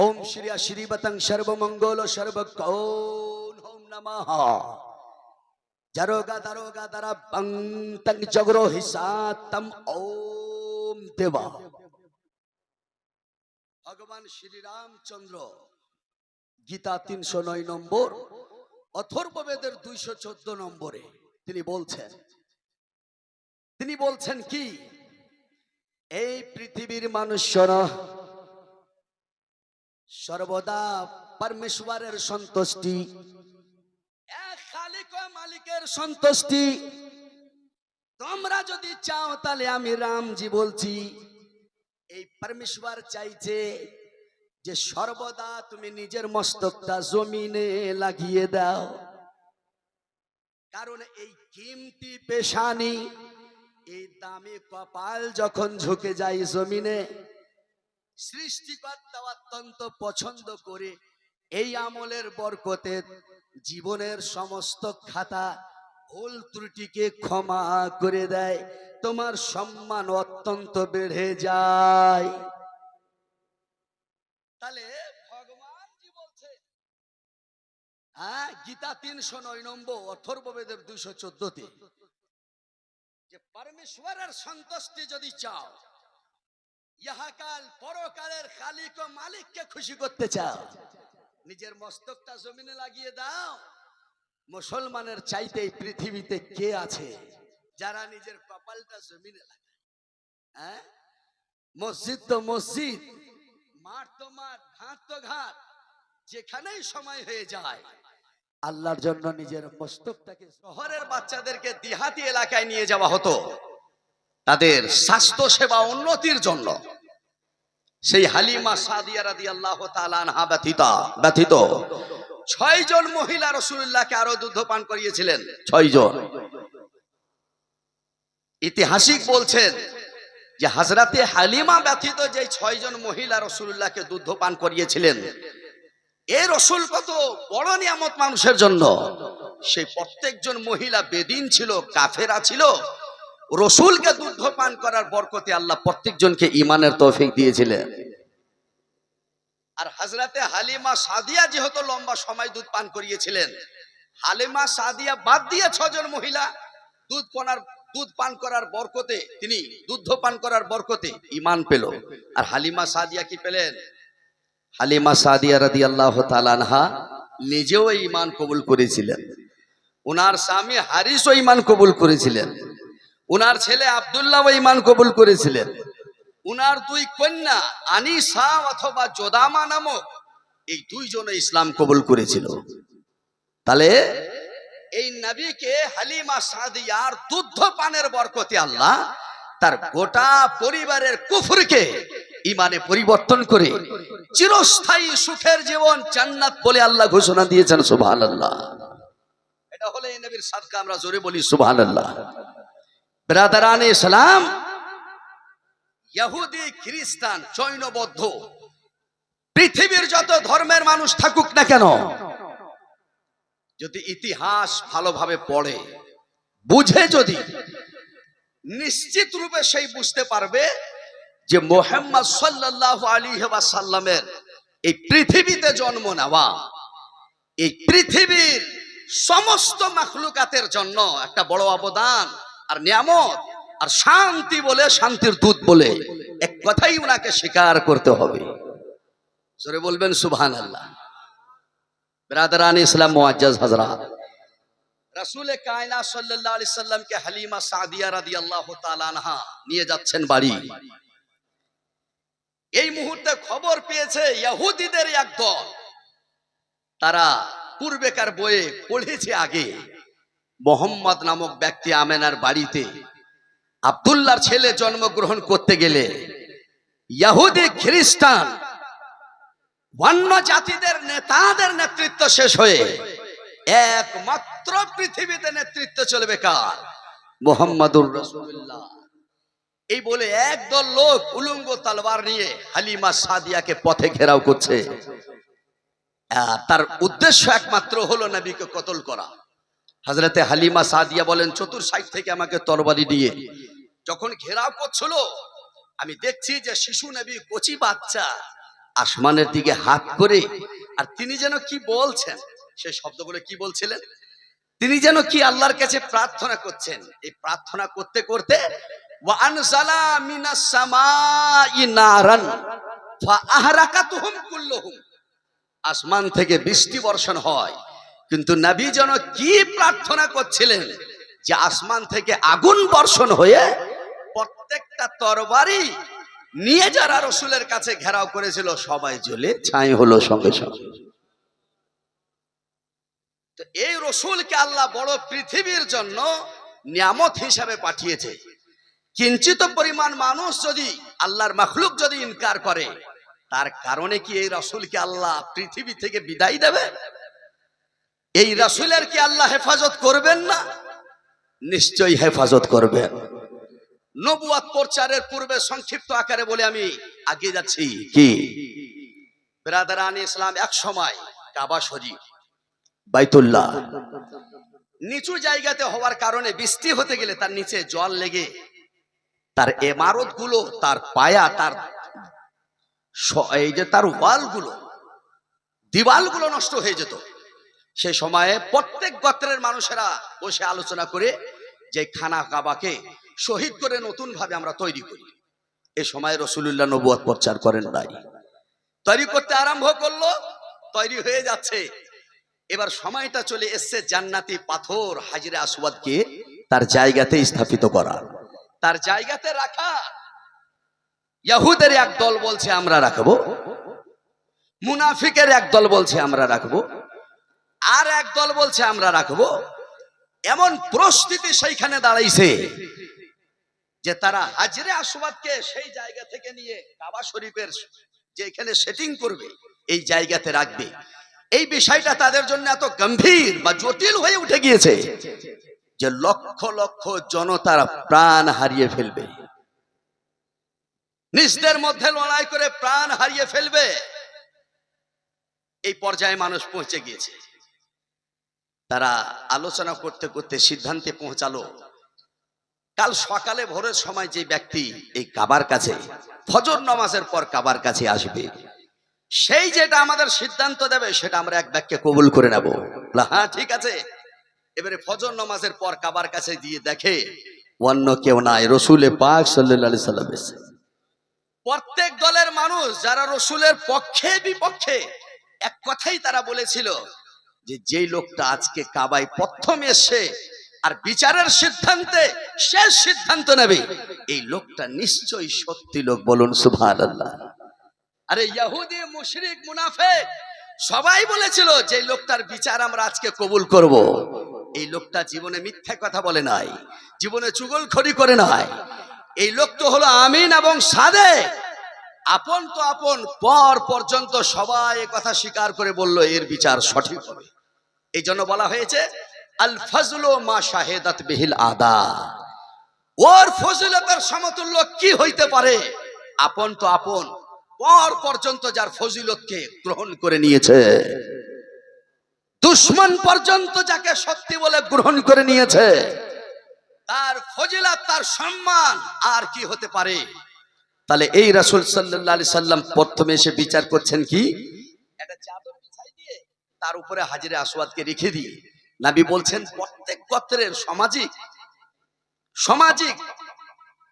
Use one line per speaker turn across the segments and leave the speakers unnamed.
ओम श्री श्रीवतं सर्वमंगल सर्वकौन ओम नमः जरोगा दरोगा दरा पंतंग जगरो हिसातम ओम देवा। भगवान श्री रामचंद्र गीता 309 নম্বর অথর্ববেদের 214 নম্বরে তিনি বলছেন কি এই পৃথিবীর মানুষরা সর্বদা পরমেশ্বরের সন্তুষ্টি এক খালিক ও মালিকের সন্তুষ্টি তোমরা যদি চাও তাহলে আমি রামজি বলছি এই পরমেশ্বর চাইছে যে সর্বদা তুমি নিজের মস্তকটা জমিনে লাগিয়ে দাও, কারণ এই কিমতি পেশানি এই দামি কপাল যখন ঝুঁকে যায় জমিনে, সৃষ্টিকর্তা অত্যন্ত পছন্দ করে এই আমলের বরকতে জীবনের সমস্ত খাতা ভুল ত্রুটিকে ক্ষমা করে দেয়, তোমার সম্মান অত্যন্ত বেড়ে যায়। তাহলে ভগবান জি বলছে গীতা 309 নম্বর অথর্ববেদের 214তে যে পরমেশ্বরের সন্তুষ্টি যদি চাও, ইহাকাল পরকালের খালিক ও মালিককে খুশি করতে চাও, নিজের মস্তকটা জমিনে লাগিয়ে দাও। মুসলমানের চাইতে এই পৃথিবীতে কে আছে যারা নিজের কপালটা জমিনে লাগায়? মসজিদ তো মসজিদ, মাঠ তো মাঠ, ঘাট তো ঘাট, যেখানেই সময় হয়ে যায় আল্লাহর জন্য নিজের মস্তকটাকে। শহরের বাচ্চাদেরকে দিহাতি এলাকায় নিয়ে যাওয়া হতো তাদের স্বাস্থ্য সেবা উন্নতির জন্য। সেই হালিমা সাদিয়া রাদিয়াল্লাহু তাআলা আনহা ব্যতীত 6 জন মহিলা রাসূলুল্লাহকে আরো দুধ পান করিয়েছিলেন। 6 জন। ইতিহাসিক বলছেন যে হযরতে হালিমা ব্যতীত যে 6 জন মহিলা রাসূলুল্লাহকে দুধ পান করিয়েছিলেন, এই রাসূল কত বড় নিয়ামত মানুষের জন্য। সেই প্রত্যেকজন মহিলা বেদিন ছিল, কাফেরা ছিল। রসুলকে দুধ পান করার বরকতে আল্লাহ প্রত্যেকজনকে ঈমানের তৌফিক দিয়েছিলেন। আর হযরতে হালিমা সাদিয়া যেহেতু লম্বা সময় দুধ পান করিয়েছিলেন, হালিমা সাদিয়া বাদ দিয়ে 6 জন মহিলা দুধ পান করার বরকতে, তিনি দুধ পান করার বরকতে ঈমান পেল। আর হালিমা সাদিয়া কি পেলেন? হালিমা সাদিয়া রাদিয়াল্লাহু তাআলা আনহা নিজেও ঈমান কবুল করেছিলেন, ওনার স্বামী হারিসও ঈমান কবুল করেছিলেন, উনার ছেলে আব্দুল্লাহ ঈমান কবুল করেছিলেন, উনার 2 কন্যা আনিসা অথবা জোদামা নামক এই 2 জনে ইসলাম কবুল করেছিল। তাহলে এই নবীকে হালিমা সাদিয়ার দুধ পানের বরকতে আল্লাহ তার গোটা পরিবারের কুফরকে ঈমানে পরিবর্তন করে চিরস্থায়ী সুখের জীবন জান্নাত বলে আল্লাহ ঘোষণা দিয়েছেন। সুবহানাল্লাহ। এটা হলো এই নবীর সাদকা, আমরা জোরে বলি সুবহানাল্লাহ। ব্রাদারানে ইসলাম, ইহুদি, খ্রিস্টান, জৈন, বৌদ্ধ, পৃথিবীর যত ধর্মের মানুষ থাকুক না কেন, যদি ইতিহাস ভালোভাবে পড়ে বুঝে, যদি নিশ্চিত রূপে সেই বুঝতে পারবে যে মুহাম্মদ সাল্লাল্লাহু আলাইহি ওয়াসাল্লামের এই পৃথিবীতে জন্ম নেওয়া, এই পৃথিবীর সমস্ত মাখলুকাতের জন্য একটা বড় অবদান আর নিয়ামত আর শান্তি বলে, শান্তির দূত বলে এক কথাই উনাকে স্বীকার করতে হবে। জোরে বলবেন সুবহানাল্লাহ। ব্রাদারানে ইসলাম, মুআজ্জাজ হযরত, রাসূল কায়নাত সাল্লাল্লাহু আলাইহি সাল্লামকে হালিমা সাদিয়া রাদিয়াল্লাহু তাআলা আনহা নিয়ে যাচ্ছেন বাড়ি। এই মুহূর্তে খবর পেয়েছে ইহুদিদের এক দল, তারা পূর্বেকার বইয়ে পড়েছে আগে, মোহাম্মদ নামক ব্যক্তি আমেনার বাড়িতে আব্দুল্লাহর ছেলে জন্মগ্রহণ করতে গেলে ইহুদি, খ্রিস্টান, অন্য জাতিদের নেতাদের নেতৃত্ব শেষ হয়ে একমাত্র পৃথিবীতে নেতৃত্ব চলবে কার? মুহাম্মাদুর রাসূলুল্লাহ। এই বলে একদল লোক উলঙ্গ তলোয়ার নিয়ে হালিমা সাদিয়াকে পথে ঘেরাও করছে। তার উদ্দেশ্য একমাত্র হলো নবীকে কতল করা। হযরতে হালিমা সাদিয়া বলেন, চতুর সাইড থেকে আমাকে তরবারি দিয়ে যখন ঘেরাও করছিল, আমি দেখছি যে শিশু নবী, কচি বাচ্চা আসমানের দিকে হাত করে, আর তিনি যেন কি বলছেন, সেই শব্দগুলো কি বলছিলেন, তিনি যেন কি আল্লাহর কাছে প্রার্থনা করছেন। এই প্রার্থনা করতে করতে ওয়া আনজালা মিনাস সামাই নারান ফাআহরাকাতুহুম কুল্লুহুম, আসমান থেকে বৃষ্টি বর্ষণ হয়। কিন্তু নবী যেন কি প্রার্থনা করছিলেন যে আসমান থেকে আগুন বর্ষণ হয়ে প্রত্যেকটা তরবারি নিয়ে যারা রসুলের কাছে ঘেরাও করেছিল সবাই জ্বলে ছাই হলো সঙ্গে সঙ্গে। তো এই রসুলকে আল্লাহ বড় পৃথিবীর জন্য নিয়ামত হিসাবে পাঠিয়েছে। কিঞ্চিত পরিমাণ মানুষ যদি আল্লাহর মাখলুক যদি ইনকার করে, তার কারণে কি এই রসুলকে আল্লাহ পৃথিবী থেকে বিদায় দেবে? এই রসুলের কি আল্লাহ হেফাজত করবেন না? নিশ্চয়ই হেফাজত করবেন। নবুয়ত প্রচারের পূর্বে সংক্ষিপ্ত আকারে বলে আমি আগে যাচ্ছি। কি বিরাদরানে ইসলাম, এক সময় কাবা শরীফ বাইতুল্লাহ নিচু জায়গাতে হওয়ার কারণে বৃষ্টি হতে গেলে তার নিচে জল লেগে তার ইমারত গুলো, তার পায়া, তার এই যে তার ওয়ালগুলো, দিওয়ালগুলো নষ্ট হয়ে যেত। সেই সময়ে প্রত্যেক গোত্রের মানুষেরা বসে আলোচনা করে যে খানা কাবাকে শহীদ করে নতুন ভাবে আমরা তৈরি করি। এ সময় রাসূলুল্লাহ নবুয়ত প্রচার করেন নাই, তৈরি করতে আরম্ভ করলো, তৈরি হয়ে যাচ্ছে। এবার সময়টা চলে এসছে জান্নাতি পাথর হাজরে আসওয়াদকে তার জায়গাতে স্থাপিত করা, তার জায়গাতে রাখা। ইহুদের এক দল বলছে আমরা রাখবো, মুনাফিকের এক দল বলছে আমরা রাখবো, আর এক দল বলছে আমরা রাখবো। এমন পরিস্থিতি সেইখানে দাঁড়াইছে যে তারা হাজরে আসওয়াদকে সেই জায়গা থেকে নিয়ে কাবা শরীফের যেখানে সেটিং করবে এই জায়গাতে রাখবে। এই বিষয়টা তাদের জন্য এত গম্ভীর বা জটিল হয়ে উঠে গিয়েছে যে লক্ষ লক্ষ জনতার প্রাণ হারিয়ে ফেলবে, নিজেদের মধ্যে লড়াই করে প্রাণ হারিয়ে ফেলবে। এই পর্যায়ে মানুষ পৌঁছে গিয়েছে। তারা আলোচনা করতে করতে সিদ্ধান্তে পৌঁছালো, কাল সকালে ভোরের সময় যে ব্যক্তি এই কাবার কাছে ফজর নামাজের পর কাবার কাছে আসবে, সেই যেটা আমাদের সিদ্ধান্ত দেবে সেটা আমরা এক বাক্যে কবুল করে নেব। হ্যাঁ ঠিক আছে। এবারে ফজর নামাজের পর কাবার কাছে দিয়ে দেখে অন্য কেউ নাই, রসুল পাক সাল্লাল্লাহু আলাইহি সাল্লাম। প্রত্যেক দলের মানুষ যারা রসুলের পক্ষে বিপক্ষে এক কথাই তারা বলেছিল যে যেই লোকটা আজকে কাবায় প্রথম এসে আর বিচারের সিদ্ধান্তে শেষ সিদ্ধান্ত নেবে, এই লোকটা নিশ্চয়ই সত্যি লোক। বলুন সুবহানাল্লাহ। আরে ইহুদি, মুশরিক, মুনাফিক সবাই বলেছিল যে লোকটার বিচার আমরা আজকে কবুল করব। এই লোকটা জীবনে মিথ্যা কথা বলে নাই, জীবনে চুগলখড়ি করে নাই। এই লোক তো হলো আমিন এবং সাদেক। আপন তো আপন পর পর্যন্ত সবাই কথা স্বীকার করে বলল এর বিচার সঠিক হবে। এই জন্য বলা হয়েছে আল ফাজলু মা শাহেদাত বিহিল আদা। ওর ফজিলতের সমতুল্য কি হইতে পারে? আপন তো আপন পর পর্যন্ত যার ফজিলতকে গ্রহণ করে নিয়েছে, দুশমন পর্যন্ত যাকে সত্যি বলে গ্রহণ করে নিয়েছে, তার ফজিলত, তার সম্মান আর কি হতে পারে? তাহলে এই রাসূল সাল্লাল্লাহু আলাইহি সাল্লাম প্রথমে এসে বিচার করছেন কি, একটা চাদর বিছাই দিয়ে তার উপরে হাজরে আসওয়াদকে রেখে দিয়ে নবী বলছেন প্রত্যেক গোত্রের সামাজিক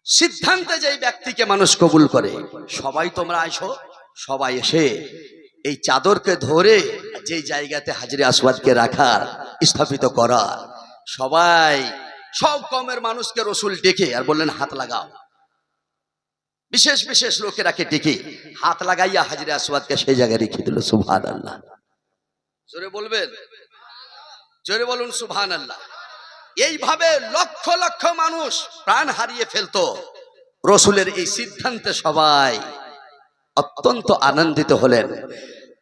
সিদ্ধান্তে যেই ব্যক্তিকে মানুষ কবুল করে, সবাই তোমরা আইসো। সবাই এসে এই চাদরকে ধরে যেই জায়গাতে হাজরে আসওয়াদকে রাখার, স্থাপিত করা, সবাই সব কমের মানুষকে রসুল ডেকে আর বললেন হাত লাগাও। বিশেষ বিশেষ লোকেরাকে ডেকে হাত লাগাইয়া হাজরে আসওয়াদকে সেই জায়গায় রেখে দিল। সুবহানাল্লাহ। জোরে বলবেন, জোরে বলুন সুবহানাল্লাহ। এইভাবে লক্ষ লক্ষ মানুষ প্রাণ হারিয়ে ফেলতো। রসুলের এই সিদ্ধান্তে সবাই অত্যন্ত আনন্দিত হলেন।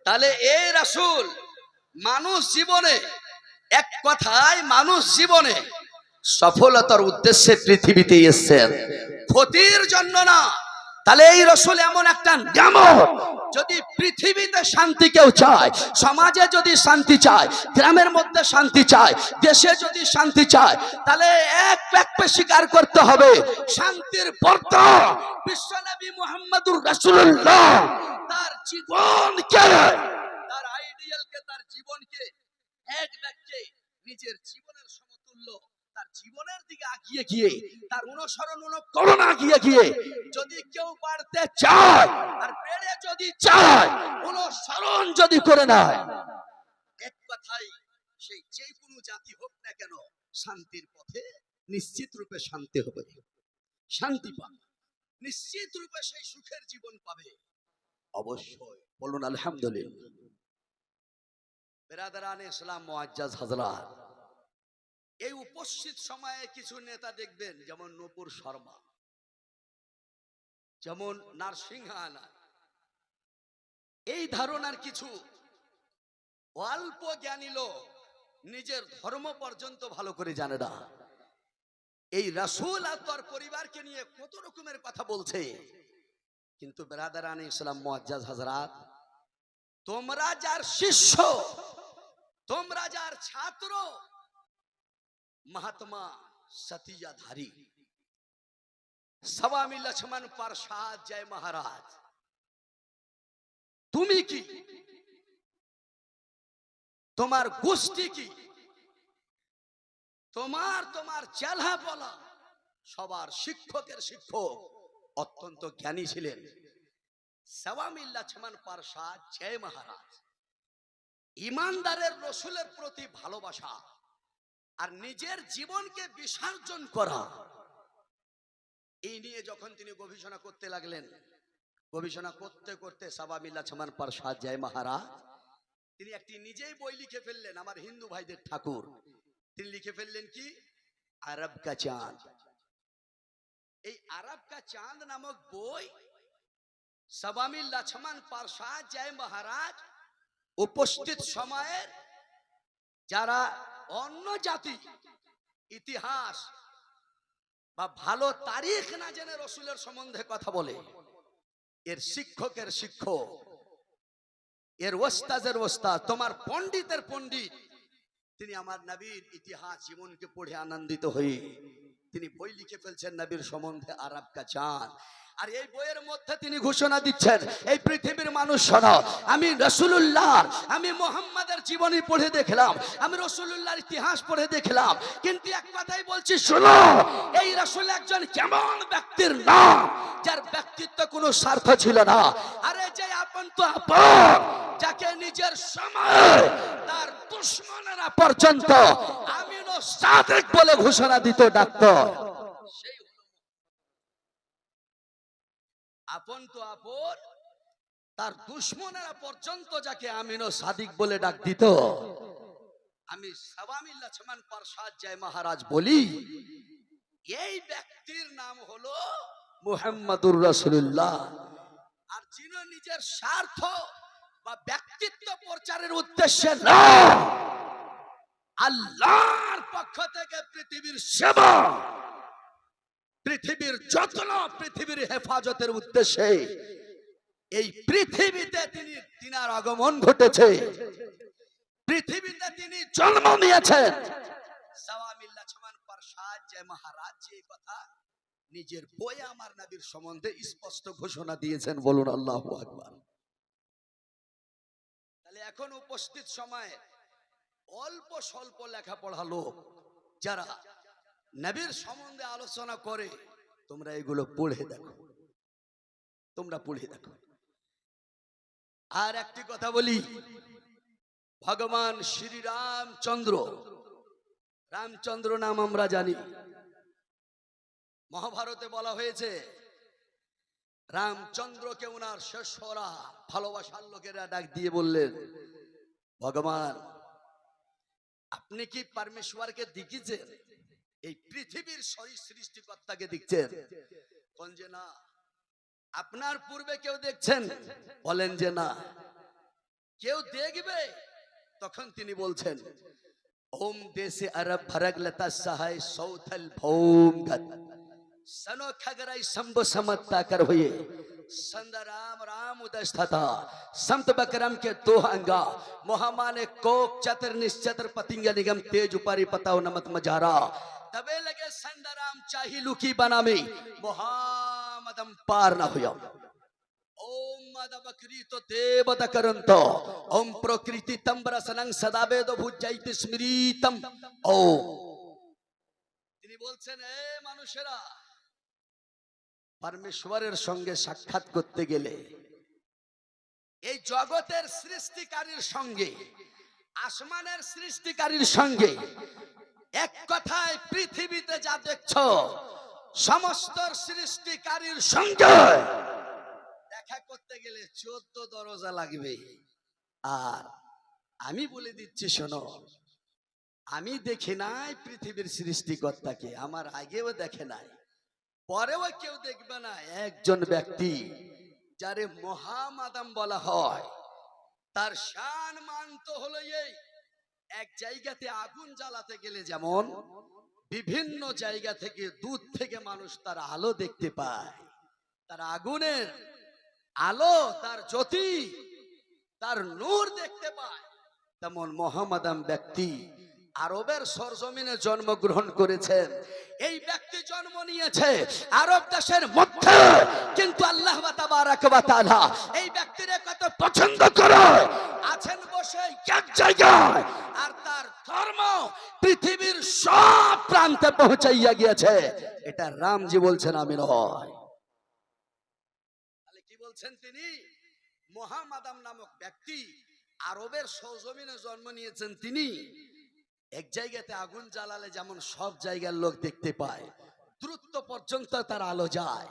তাহলে এই রাসূল মানুষ জীবনে, এক কথায় মানুষ জীবনে সফলতার উদ্দেশ্যে পৃথিবীতে এসেছেন, ক্ষতির জন্য না, তাহলে এই রসুল এমন একটা নিয়ামত, যদি পৃথিবীতে শান্তি কেউ চায়, সমাজে যদি শান্তি চায়, গ্রামের মধ্যে শান্তি চায়, দেশে যদি শান্তি চায়, তাহলে এক বাক্যে স্বীকার করতে হবে শান্তির বর্তা বিশ্বনবী মুহাম্মদুর রাসূলুল্লাহ তার জীবনকে, তার আইডিয়ালকে, তার জীবনকে এক বাক্যে নিজের জীবনের সমতুল্য, তার জীবনের দিকে আগিয়ে গিয়ে, তার অনুসরণ অনুকরণ আগিয়ে গিয়ে যদি কেউ বাড়তে চায় আর বেড়ে যদি চায়, অনুসরণ যদি করে নেয়, এক কথাই সেই যে কোনো জাতি হোক না কেন শান্তির পথে নিশ্চিত রূপে শান্তি হবে, শান্তি পাবে, নিশ্চিত রূপে সেই সুখের জীবন পাবে। অবশ্যই বলুন আলহামদুলিল্লাহ। বেরাদারানে ইসলাম মুআজ্জাজ হযরত, এই উপস্থিত সময়ে কিছু নেতা দেখবেন, যেমন নূপুর শর্মা, যেমন নারসিংহানা, এই ধারণার কিছু অল্প জ্ঞানী লোক নিজের ধর্ম পর্যন্ত ভালো করে জানে না। এই রাসূল আর তার পরিবারকে নিয়ে কত রকমের কথা বলছে, কিন্তু বেরাদারানে ইসলাম মুআজ্জাজ হযরত, তোমরা যার শিষ্য, তোমরা যার ছাত্র, महात्मा सतियाधारी स्वामी लक्ष्मण प्रसाद जय महाराज, তুমি কি, তোমার গোষ্ঠী কি, তোমার চেলা বলা সবার শিক্ষকের শিক্ষক অত্যন্ত জ্ঞানী ছিলেন স্বামী লক্ষ্মণ প্রসাদ জয় মহারাজ। ইমানদারের রসুলের প্রতি ভালোবাসা আর নিজের জীবনকে বিসর্জন করা, এই নিয়ে যখন তিনি গবেষণা করতে লাগলেন, গবেষণা করতে করতে স্বামী লক্ষ্মণ প্রসাদ জয় মহারাজ তিনি একটি নিজেই বই লিখে ফেললেন, আমার হিন্দু ভাইদের ঠাকুর। তিনি লিখে ফেললেন কি, আরব কা চাঁদ। এই আরব কা চাঁদ নামক বই স্বামী লক্ষ্মণ প্রসাদ জয় মহারাজ উপস্থিত সময়ের যারা অন্য জাতি ইতিহাস বা ভালো তারিখ না জেনে রসুলের সম্বন্ধে কথা বলে, এর শিক্ষকের শিক্ষক, এর ওস্তাদের ওস্তাদ, তোমার পণ্ডিতের পণ্ডিত, তিনি আমার নবীর ইতিহাস জীবনকে পড়ে আনন্দিত হয়ে তিনি বই লিখে ফেলছেন নবীর সম্বন্ধে আরব কা চাঁদ। আর এই বইয়ের মধ্যে তিনি ঘোষণা দিচ্ছেন, এই পৃথিবীর মানুষ শোনো, আমি রাসূলুল্লাহ, আমি মুহাম্মাদের জীবনী পড়ে দেখলাম, আমি রাসূলুল্লাহর ইতিহাস পড়ে দেখলাম, কিন্তু এক কথাই বলছি শোনো, এই রাসূল একজন কেমন ব্যক্তির নাম, যার ব্যক্তিত্ব কোনো স্বার্থ ছিল না। আরে যে আপন তো আপন, যাকে নিজের সময় তার দুশমনেরা পর্যন্ত আমিন ও সাদিক বলে ঘোষণা দিত, ডাক্তার আপন তো আপন, তার দুশমনেরা পর্যন্ত যাকে আমিন ও সাদিক বলে ডাক দিত। আমি স্বামী লক্ষ্মণ প্রসাদ জয় মহারাজ বলি, এই ব্যক্তির নাম হলো মুহাম্মদুর রাসূলুল্লাহ। আর যিনি নিজের স্বার্থ বা ব্যক্তিত্ব প্রচারের উদ্দেশ্যে না, আল্লাহর পক্ষ থেকে পৃথিবীর সেবা, পৃথিবীর যত্ন, পৃথিবীর হেফাজতের উদ্দেশ্যে এই পৃথিবীতে তিনার আগমন ঘটেছে, পৃথিবীতে তিনি জন্ম নিয়েছেন। স্বামী লক্ষ্মণ প্রসাদ জয় মহারাজ এই কথা নিজের বইয়ে আমার নবীর সম্বন্ধে স্পষ্ট ঘোষণা দিয়েছেন, বলুন আল্লাহু আকবার। তাহলে এখন উপস্থিত সময়ে অল্প স্বল্প লেখাপড়া লোক যারা নবীর সম্বন্ধে আলোচনা করে, তোমরা এগুলো পড়ে দেখো, তোমরা পড়ে দেখো। আর একটি কথা বলি, ভগবান শ্রী রামচন্দ্র, রামচন্দ্র নাম আমরা জানি, মহাভারতে বলা হয়েছে রামচন্দ্রকে ওনার শিষ্যরা, ভালোবাসার লোকেরা ডাক দিয়ে বললেন, ভগবান আপনি কি পরমেশ্বরকে দেখিয়েছেন? এই পৃথিবীর সৃষ্টিকর্তাকে দেখছেন? কোন যে না। আপনার পূর্বে কেউ দেখছেন? বলেন যে না। কেউ দেখবে? তখন তিনি বলছেন, ওম দেশে আরব ভরগ লতা সহায় সৌথল ভৌম গত सनो खगराई संभ समत्ता कर हुए संद राम राम उदस्थता समत बकरम के दो अंगा मोहमाने कोक चतर निश्चतर पतिंग निगम तेज उपारी पताओ नमत मजारा तबे लगे संद राम चाही लुकी बनामी मोहम्मदम पार ना हुआ ओम मादा बकरी तो देवता करंतो ओम प्रकृति तंबरा सनंग सदाबे दो भुजाइति स्मृतम ओ তিনি বলছেন এ মানুষেরা পরমেশ্বরের সঙ্গে সাক্ষাৎ করতে গেলে এই জগতের সৃষ্টিকারীর সঙ্গে আসমানের সৃষ্টিকারীর সঙ্গে এক কথায় পৃথিবীতে যা দেখছো সমস্ত সৃষ্টিকারীর সঙ্গে দেখা করতে গেলে 14 দরজা লাগবে আর আমি বলে দিচ্ছি শোনো আমি দেখি নাই পৃথিবীর সৃষ্টিকর্তাকে আমার আগেও দেখে নাই পরেও কেউ দেখবে না একজন ব্যক্তি যারে মহামাদাম বলা হয় তার শান মান তো হলো এই এক জায়গাতে আগুন জ্বালাতে গেলে যেমন বিভিন্ন জায়গা থেকে দূর থেকে মানুষ তার আলো দেখতে পায় তার আগুনের আলো তার জ্যোতি তার নূর দেখতে পায় তেমন মহামাদাম ব্যক্তি আরবের সরজমিনে জন্মগ্রহণ করেছেন এই ব্যক্তি জন্ম নিয়েছে আরব দেশের মধ্যে কিন্তু আল্লাহ তাবারাক ওয়া তাআলা এই ব্যক্তিরে কত পছন্দ করে আছেন বসে এক জায়গায় আর তার ধর্ম পৃথিবীর সব প্রান্তে পৌঁছাইয়া গিয়েছে এটা রামজি বলছেন আমি নয় তাহলে কি বলছেন তিনি মুহাম্মাদাম নামক ব্যক্তি আরবের সরজমিনে জন্ম নিয়েছেন তিনি এক জায়গাতে আগুন জ্বালালে যেমন সব জায়গার লোক দেখতে পায় দূরত্ব পর্যন্ত তার আলো যায়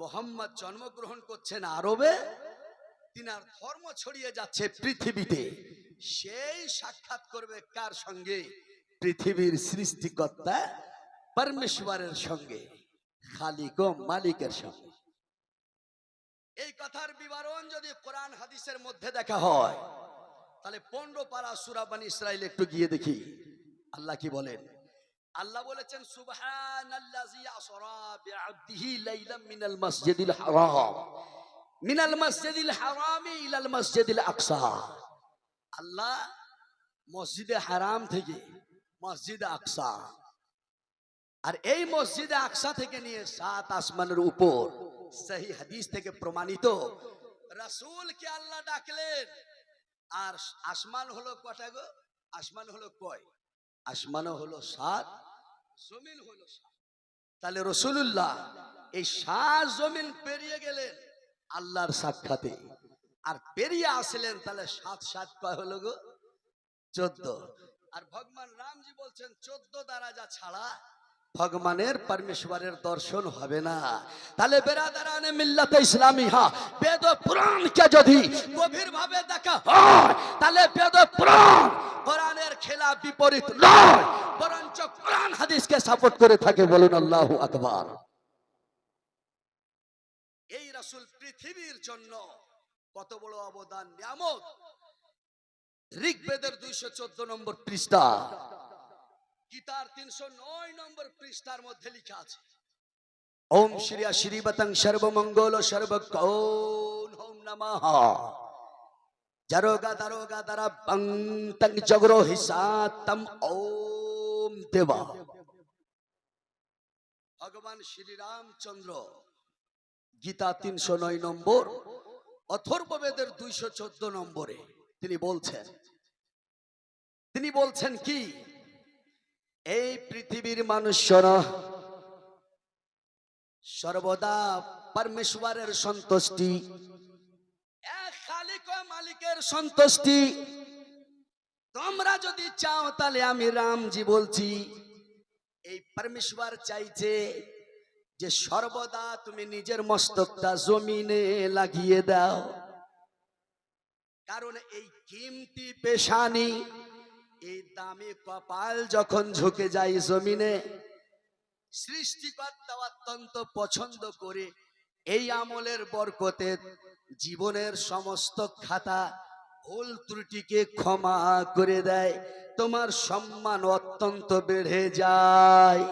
মোহাম্মদ জন্মগ্রহণ করছেন আরবে তিনার ধর্ম ছড়িয়ে যাচ্ছে পৃথিবীতে সেই সাক্ষাৎ করবে কার সঙ্গে পৃথিবীর সৃষ্টিকর্তা পরমেশ্বরের সঙ্গে খালিক ও মালিকের সঙ্গে এই কথার বিবরণ যদি কোরআন হাদিসের মধ্যে দেখা হয় তাহলে 15 পারা সূরা বনী ইসরাইল একটু গিয়ে দেখি আল্লাহ কি বলেন আল্লাহ বলেছেন সুবহানাল্লাযী আসরা বিআবদিহি লাইলাম মিনাল মাসজিদিল হারাম ইলাল মাসজিদিল আকসা আল্লাহ মসজিদে হারাম থেকে মসজিদে আকসা আর এই মসজিদে আকসা থেকে নিয়ে 7 আসমানের উপর সহি হাদিস থেকে প্রমাণিত রাসূলকে আল্লাহ ডাকলেন আর আসমান হলো কটা গো আসমান হলো কয় আসমান হলো 7 জমিন হলো 7 তাহলে রাসূলুল্লাহ এই 7 জমিন পেরিয়ে গেলেন আল্লাহর সাক্ষাতে আর পেরিয়ে আসলেন তাহলে 7 7 কয় হলো গো 14 আর ভগবান রামজি বলছেন 14 দরজা ছাড়া ভগবানের পরমেশ্বরের দর্শন হবে না তাহলে বেরাদারানে মিল্লাতে ইসলামিয়া বেদ পুরাণ কে যদি গভীর ভাবে দেখা হয় তাহলে বেদ পুরাণ কোরআনের খেলাফ বিপরীত নয় বরঞ্চ কোরআন হাদিসকে সাপোর্ট করে থাকে বলুন আল্লাহু আকবার এই রাসূল পৃথিবীর জন্য কত বড় অবদান নিয়ামত ঋগ্বেদের 214 নম্বর পৃষ্ঠা গীতার 309 নম্বর পৃষ্ঠার মধ্যে লেখা আছে ওম শ্রী শ্রীবতং সর্বমঙ্গল সর্বকৌন ওম নমঃ জরোগা দরোগা দরা বংতং জগরো হিসাতম ওম দেবা ভগবান শ্রী রামচন্দ্র গীতা 309 নম্বর অথর্ববেদের 214 নম্বরে তিনি বলছেন কি এই পৃথিবীর মানুষরা সর্বদা পরমেশ্বরের সন্তুষ্টি এক খালিক ও মালিকের সন্তুষ্টি তোমরা যদি চাও তাহলে আমি রামজি বলছি এই পরমেশ্বর চাইছে যে সর্বদা তুমি নিজের মস্তকটা জমিনে লাগিয়ে দাও কারণ এই কিমতি পেশানি এই দামি কপাল যখন ঝুঁকে যায় জমিনে সৃষ্টিকর্তা অত্যন্ত পছন্দ করে এই আমলের বরকতে জীবনের সমস্ত খাতা ভুল ত্রুটিকে ক্ষমা করে দেয় তোমার সম্মান অত্যন্ত বেড়ে যায়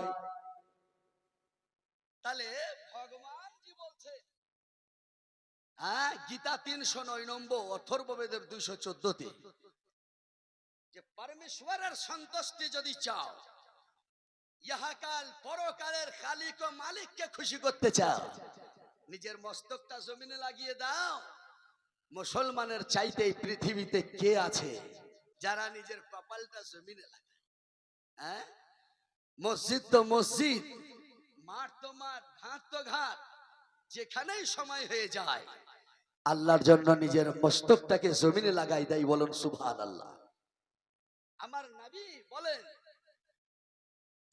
তাহলে হ্যাঁ, গীতা 309 নম্বর, অথর্ববেদের 214তে, যে পরমেশ্বরের সন্তুষ্টি যদি চাও, ইহাকাল পরকালের খালিক ও মালিককে খুশি করতে চাও, নিজের মস্তকটা জমিনে লাগিয়ে দাও। মুসলমানের চাইতে এই পৃথিবীতে কে আছে যারা নিজের কপালটা জমিনে লাগায়? হ্যাঁ, মসজিদ তো মসজিদ, মাঠ তো মাঠ, ঘাট তো ঘাট, যেখানেই সময় হয়ে যায় আল্লাহর জন্য নিজের মস্তকটাকে জমিনে লাগাই দেয়। বলুন সুবহানাল্লাহ। আমার নবী বলেন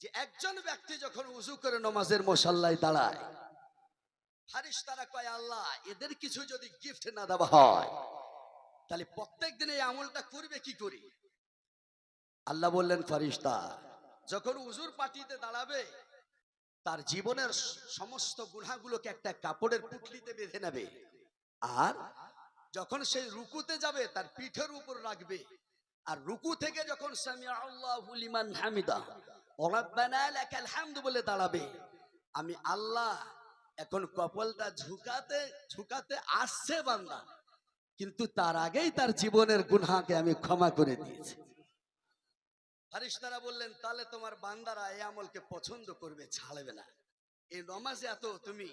যে একজন ব্যক্তি যখন উযু করে নামাজের মুসাল্লায় দাঁড়ায়, ফেরেশতারা কয়, আল্লাহ এদের কিছু যদি গিফট না দেওয়া হয় তাহলে প্রত্যেক দিন এই আমলটা করবে কি করে? আল্লাহ বললেন, ফেরেশতা যখন উযুর পাটিতে দাঁড়াবে তার জীবনের সমস্ত গুনাহগুলোকে একটা কাপড়ের পুটলিতে বেঁধে নেবে, আর যখন সেই রুকুতে যাবে তার পিঠের উপর রাখবে, আর রুকু থেকে যখন সামিআ আল্লাহু লিমান হামিদা ওয়া রাব্বানা লাকাল হামদু বলে দাঁড়াবে, আমি আল্লাহ এখন কপালটা ঝুঁকাতে ঝুঁকাতে আসছে বান্দা, কিন্তু তার আগেই তার জীবনের গুনাহকে আমি ক্ষমা করে দিয়েছি। ফেরেশতারা বললেন, তাহলে তোমার বান্দারা এই আমলকে পছন্দ করবে, ছাড়বে না। এই নামাজে তুমি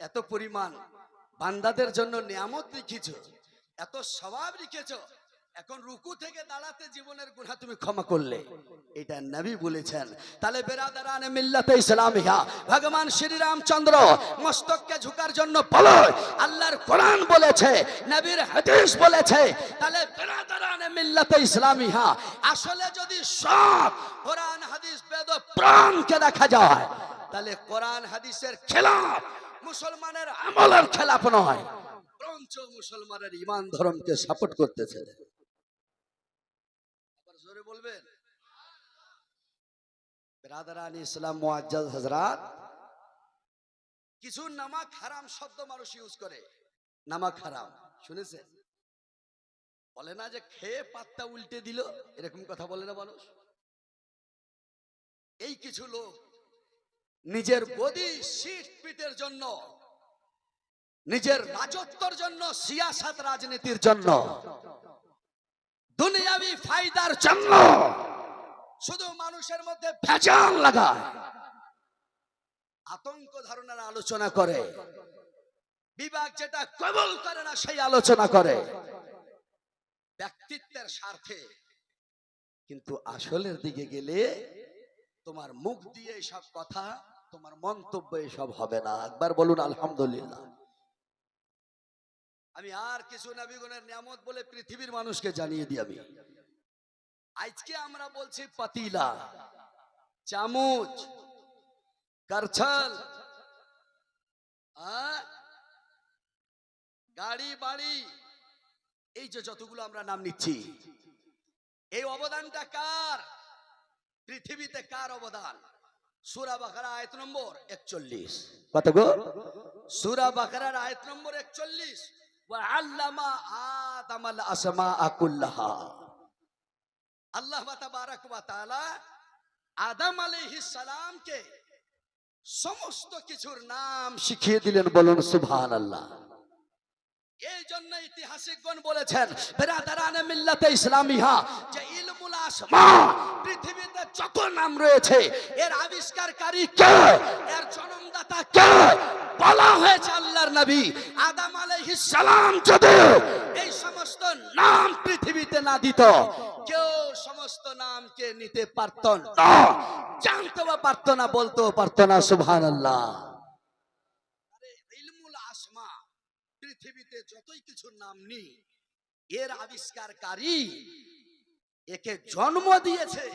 এত পরিমাণ বান্দাদের জন্য নিয়ামত রেখেছো, এত সওয়াব রেখেছো, এখন রুকু থেকে দাঁড়াতে জীবনের গুনাহ তুমি ক্ষমা করলে, এটা নবী বলেছেন। তাহলে বেরাদারানে মিল্লাতে ইসলামিয়া, ভগবান শ্রী রামচন্দ্র মস্তককে ঝুকার জন্য বলে, আল্লাহর কোরআন বলেছে, নবীর হাদিস বলেছে। তাহলে বেরাদারানে মিল্লাতে ইসলামিয়া, আসলে যদি সব কোরআন হাদিস বেদ প্রাণকে দেখা যায়, তাহলে কোরআন হাদিসের খেলাফ মুসলমানের আমলের খেলাফ নয়, বরঞ্চ মুসলমানের ঈমান ধর্মকে সাপোর্ট করতেছে। আবার জোরে বলবেন। বিরাদারান ইসলাম মুআজ্জাজ হযরত, কিছু নামাক হারাম শব্দ মানুষ ইউজ করে। নামাক হারাম শুনেছেন? বলে না যে খেয়ে পাত্তা উল্টে দিল, এরকম কথা বলে না মানুষ। এই কিছু লোক নিজের গদি সিট পিটের জন্য, নিজের রাজত্বের জন্য, সিয়াসত রাজনীতির জন্য, দুনিয়াবি ফায়দার জন্য শুধু মানুষের মধ্যে ভেজাল লাগায়, আতঙ্ক ধারণার আলোচনা করে, বিভাগ যেটা কবুল করে না সেই আলোচনা করে ব্যক্তিত্বের স্বার্থে। কিন্তু আসলের দিকে গেলে তোমার মুখ দিয়ে সব কথা, তোমার মন্তব্য এসব হবে না। একবার বলুন আলহামদুলিল্লাহ। আমি আর কিছু নবীগণের নিয়ামত বলে পৃথিবীর মানুষকে জানিয়ে দিই। আমি আজকে আমরা বলছি পাতিলা, চামচ, কারছাল, গাড়ি বাড়ি, এই যে যতগুলো আমরা নাম নিচ্ছি, এই অবদানটা কার? পৃথিবীতে কার অবদান? সূরা বাকারা আয়াত নম্বর 41। কত গো? সূরা বাকারার আয়াত নম্বর 41, ওয়া আল্লামা আদামাল আসমাআ কুল্লাহা। আল্লাহ তাবারাক ওয়া তাআলা আদম আলাইহিস সালামকে সমস্ত কিছুর নাম শিখিয়ে দিলেন। বলুন সুবহানাল্লাহ। এই জন্য ইতিহাসিকগণ বলেছেন, বিরাদারানে মিল্লাতে ইসলামিয়া, যে ইলমুল আসমা, পৃথিবীতে যত নাম রয়েছে এর আবিষ্কারকারী কে, এর জন্মদাতা কে? বলা হয়েছে আল্লাহর নবী আদম আলাইহিস সালাম যদি এই সমস্ত নাম পৃথিবীতে না দিত, কেউ সমস্ত নামকে নিতে পারত না, জানতেও পারত না, বলতেও পারত না। সুবহানাল্লাহ। ইলমুল আসমা, পৃথিবীতে যতই কিছু নাম নেই, এর আবিষ্কারকারী, একে জন্ম দিয়েছে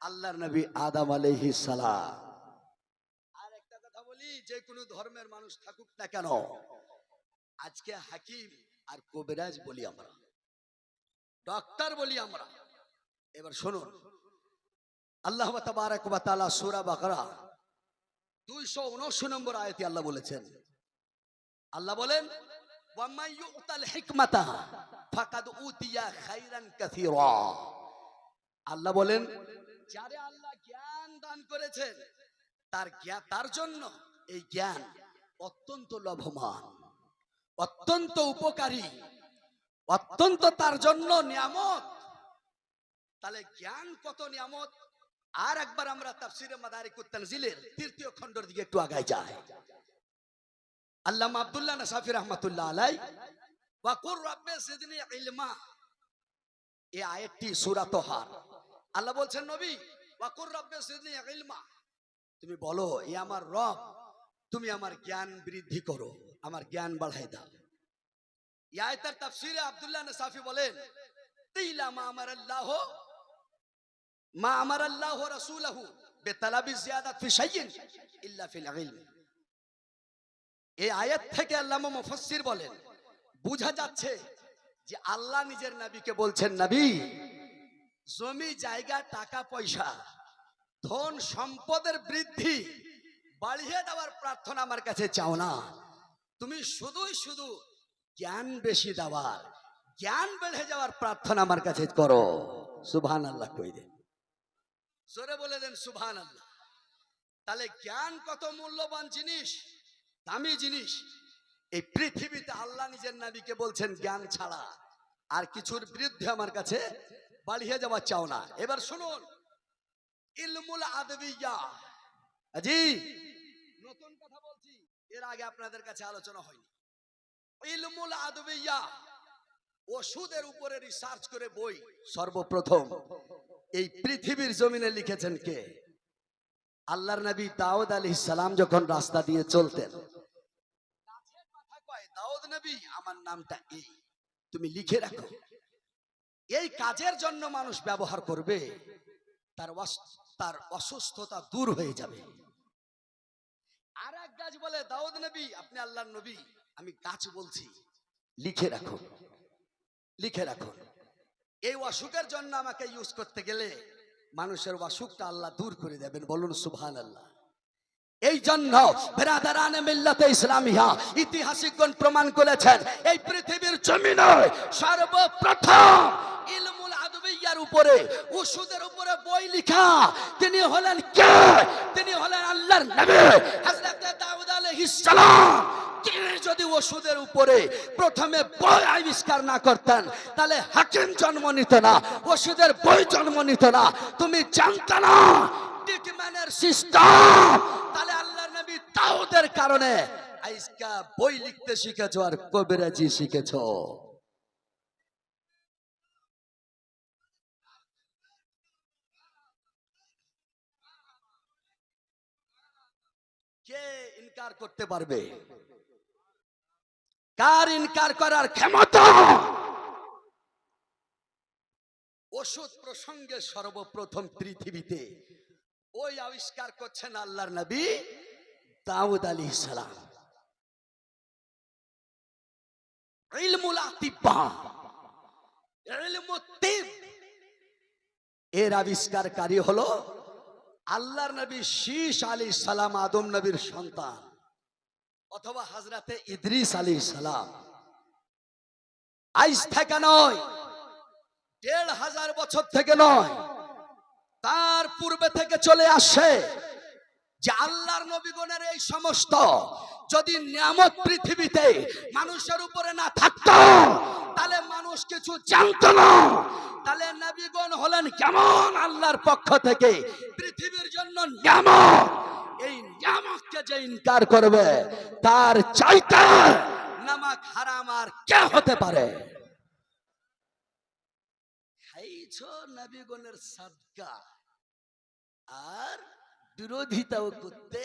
আল্লাহর নবী আদম আলাইহিস সালাম। আর একটা কথা বলি, যে কোনো ধর্মের মানুষ থাকুক না কেন, আজকে হাকিম আর কবিরাজ বলি আমরা, ডক্টর বলি আমরা। এবার শুনুন, আল্লাহ তাবারাক ওয়া তাআলা সূরা বাকারা 279 নম্বর আয়াতে আল্লাহ বলেছেন, আল্লাহ বলেন, ওয়া মান ইউতাল হিকমাতা ফাকাদ উতিয়া খায়রান কাসীরা। আল্লাহ বলেন, যারে আল্লাহ জ্ঞান দান করেছেন তার জন্য এই জ্ঞান অত্যন্ত লাভবান, অত্যন্ত উপকারী, অত্যন্ত তার জন্য নিয়ামত। তাহলে জ্ঞান কত নিয়ামত। আর একবার আমরা তাফসীরে মাদারিকুত তানজিলের ৩য় খণ্ডের দিকে একটু আগায় যাই। আল্লামা আব্দুল্লাহ নাসাফি রাহমাতুল্লাহ আলাই ওয়া কুর রাব্বি জিদনি ইলমা, এই আয়াতটি সূরা তাহার। আল্লাহ বলছেন নবী, ওয়া কুর রাব্বি জিদনি ইলমা, তুমি বলো ই আমার রব, তুমি আমার জ্ঞান বৃদ্ধি করো, আমার জ্ঞান বাড়াই দাও। এই আয়াতের তাফসীরে আব্দুল্লাহ নাসাফি বলেন, তিলা মা আমারাল্লাহু রাসূলুহু বিতালাবি জিয়াদাত ফি শাইইন ইল্লা ফিল ইলম। এই আয়াত থেকে আল্লামা মুফাসসির বলেন, বোঝা যাচ্ছে যে আল্লাহ নিজের নবীকে বলছেন, নবী জমি জায়গা টাকা পয়সা ধন সম্পদের বৃদ্ধি বাড়িয়ে দেওয়ার প্রার্থনা আমার কাছে চাও না, তুমি শুধুই শুধু জ্ঞান বেশি দেওয়ার, জ্ঞান বেড়ে যাওয়ার প্রার্থনা আমার কাছে করো। সুবহানাল্লাহ কই দেন, জোরে বলে দেন সুবহানাল্লাহ। তাহলে জ্ঞান কত মূল্যবান জিনিস, দামি জিনিস। এই পৃথিবীতে আল্লাহ নিজের নবীকে বলছেন জ্ঞান ছাড়া আর কিছুর বিরুদ্ধে আমার কাছে বাড়িয়ে যাওয়া চাও না। এবার শুনুন, ইলমুল আদবিয়া। জি, নতুন কথা বলছি, এর আগে আপনাদের কাছে আলোচনা হয়নি। ইলমুল আদবিয়া, ওষুধের উপরে রিসার্চ করে বই সর্বপ্রথম এই পৃথিবীর জমিনে লিখেছেন কে? আল্লাহর নবী দাউদ আলাইহিস সালাম যখন রাস্তা দিয়ে চলতেন, গাছের কথা কয়, দাউদ নবী আমার নামটা এই, তুমি লিখে রাখো। এই কাজের জন্য মানুষ ব্যবহার করবে, তার অসুস্থতা দূর হয়ে যাবে। আর এক গাছ বলে, দাউদ নবী আপনি আল্লাহর নবী, আমি গাছ বলছি লিখে রাখো, লিখে রাখো। এই অসুখের জন্য আমাকে ইউজ করতে গেলে মানুষের অসুখটা আল্লাহ দূর করে দেবেন, বলুন সুবহানাল্লাহ। এই জন্য বিরাদারানে মিল্লাতে ইসলামিয়া ইতিহাসিকগণ প্রমাণ করেছেন, এই পৃথিবীর জমিনে সর্বপ্রথম ইলমুল আদবিয়ার উপরে, ওষুধের উপরে বই লেখা তিনি হলেন কে? তিনি হলেন আল্লাহর নবী হযরত দাউদ আলাইহিস সালাম। তিনি যদি ওষুধের উপরে প্রথমে বই আবিষ্কার না করতেন, তাহলে হাকিম জন্ম নিত না, ওষুধের বই জন্ম নিত না। তুমি জানতে না ট্রিটমেন্টের সিস্টেম, তাহলে আল্লাহর নবী দাউদের কারণে আজকে বই লিখতে শিখেছো আর কবিরাজি শিখেছো। কে ইনকার করতে পারবে? কার ইনকার করার ক্ষমতা? ওষুধ প্রসঙ্গে সর্বপ্রথম পৃথিবীতে ওই আবিষ্কার করছেন আল্লাহর নবী দাউদ আলাইহিস সালাম। ইলমুল আতিবা, ইলমুত তিব, এর আবিষ্কারকারী হলো আল্লাহর নবী শীশ আলাইহিস সালাম, আদম নবীর সন্তান, অথবা হযরতে ইদ্রিস আলাইহিস সালাম। আজ থেকে নয়, ১৫০০ বছর থেকে নয়, তার পূর্বে থেকে চলে আসে যে আল্লাহর নবীগণের এই সমস্ত যদি নিয়ামত পৃথিবীতে মানুষের উপরে না থাকতো, তাহলে মানুষ কিছু জানতো না। তাহলে নবীগণ হলেন কেমন আল্লাহর পক্ষ থেকে পৃথিবীর জন্য নিয়ামত। এই নিয়ামতকে যে ইনকার করবে, তার চাইতে নামাক হারাম আর কে হতে পারে? খাইছো নবীগণের সাদকা আর বিরোধিতাও করতে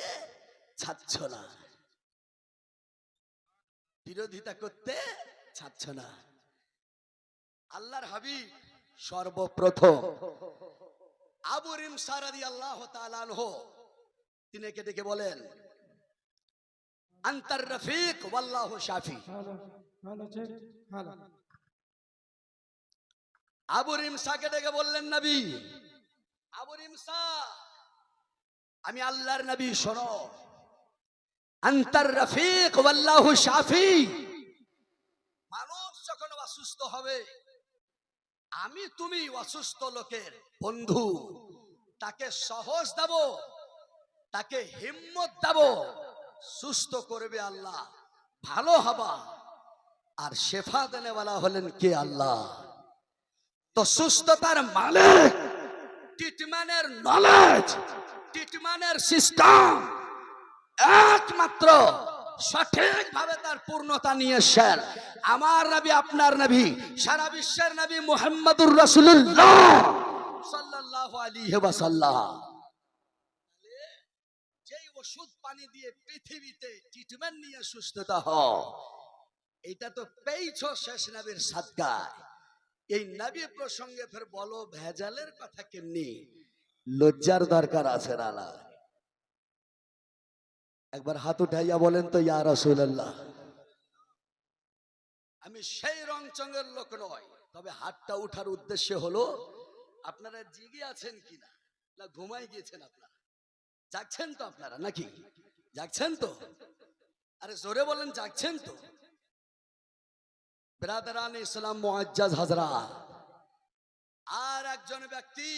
ছাড়ছ না, বিরোধিতা করতে ছাড়ছ না। আল্লাহর হাবিব সর্বপ্রথম আবু রিমসা রাদিয়াল্লাহু তাআলা আনহু, তিনি কে ডেকে বলেন, আনতার রফিক ওয়াল্লাহু শাফি। আবু রিমসাকে ডেকে বললেন, নবী আবু রিমসা, আমি আল্লাহর নবী, শোনো, আনতার রফিক ওয়াল্লাহু শাফি। মানুষ যখন অসুস্থ হবে, আমি তুমি অসুস্থ লোকের বন্ধু, তাকে সাহস দেব, তাকে হিম্মত দেব, সুস্থ করবে আল্লাহ, ভালো হবা। আর শেফা দেনেওয়ালা হলেন কে? আল্লাহ। তো সুস্থতার মালিক, ট্রিটমেন্টের নলেজ, ট্রিটমেন্টের সিস্টেম একমাত্র সঠিকভাবে তার পূর্ণতা নিয়ে এসেছেন আমার নবী, আপনার নবী, সারা বিশ্বের নবী মুহাম্মদুর রাসূলুল্লাহ সাল্লাল্লাহু আলাইহি ওয়াসাল্লাম। যেই ওষুধ পানি দিয়ে পৃথিবীতে ট্রিটমেন্ট নিয়ে সুস্থতা হয়, এটা তো পেয়েছো শেষ নবীর সাদকায়। এই নবী প্রসঙ্গে ফের বলো ভেজালের কথা কেমনি? লজ্জার দরকার আছে না? একবার হাত উঠাইয়া বলেন তো ইয়া রাসূলুল্লাহ। আমি সেই রংচঙের লোক নয়, তবে হাতটা উঠার উদ্দেশ্য হলো আপনারা জিগে আছেন কিনা, না ঘুমাই গিয়েছেন আপনারা? জাগছেন তো আপনারা নাকি? জাগছেন তো? আরে জোরে বলেন, জাগছেন তো? ব্রাদারান ইসলাম মুআজ্জাজ হাজরা, আর একজন ব্যক্তি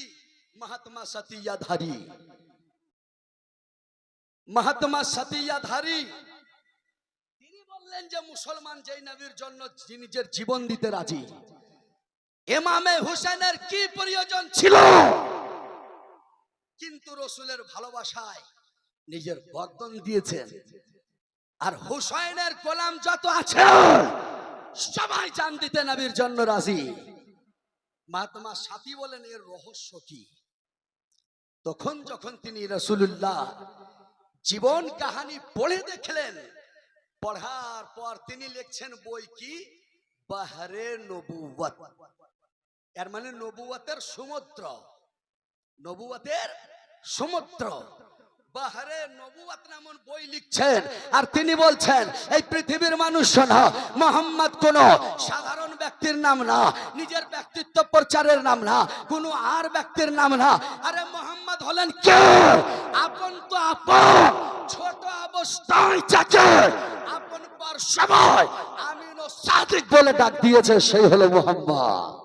মহাত্মা সতিয়াধারী, মহাত্মা সতিয়াধারী, তিনি বললেন যে মুসলমান যেই নবীর জন্য নিজের জীবন দিতে রাজি, ইমামে হুসেনের কি প্রয়োজন ছিল? কিন্তু রসুলের ভালোবাসায় নিজের গর্দন দিয়েছেন। আর হুসাইনের গোলাম যত আছে সবাই জান দিতে নবীর জন্য রাজি। মহাত্মা সাথী বলেন এর রহস্য কি? তখন যখন তিনি রাসূলুল্লাহ জীবন কাহিনী পড়ে দেখলেন, পড়ার পর তিনি লিখছেন বই কি? বাহরে নবুওয়াত। এর মানে নবুওয়াতের সমুদ্র, নবুওয়াতের সমুদ্র, বাহরে নবুওয়াত নামক বই লিখছেন। আর তিনি বলছেন এই পৃথিবীর মানুষ শোনো, মোহাম্মদ কোন সাধারণ ব্যক্তির নাম না, নিজের ব্যক্তিত্ব প্রচারের নাম না, কোন আর ব্যক্তির নাম না। আরে মোহাম্মদ হলেন কে? আপন তো আপন, ছোট অবস্থায় যাকে আপন পর সময় আমিন ও সাদিক বলে ডাক দিয়েছে, সেই হলো মোহাম্মদ।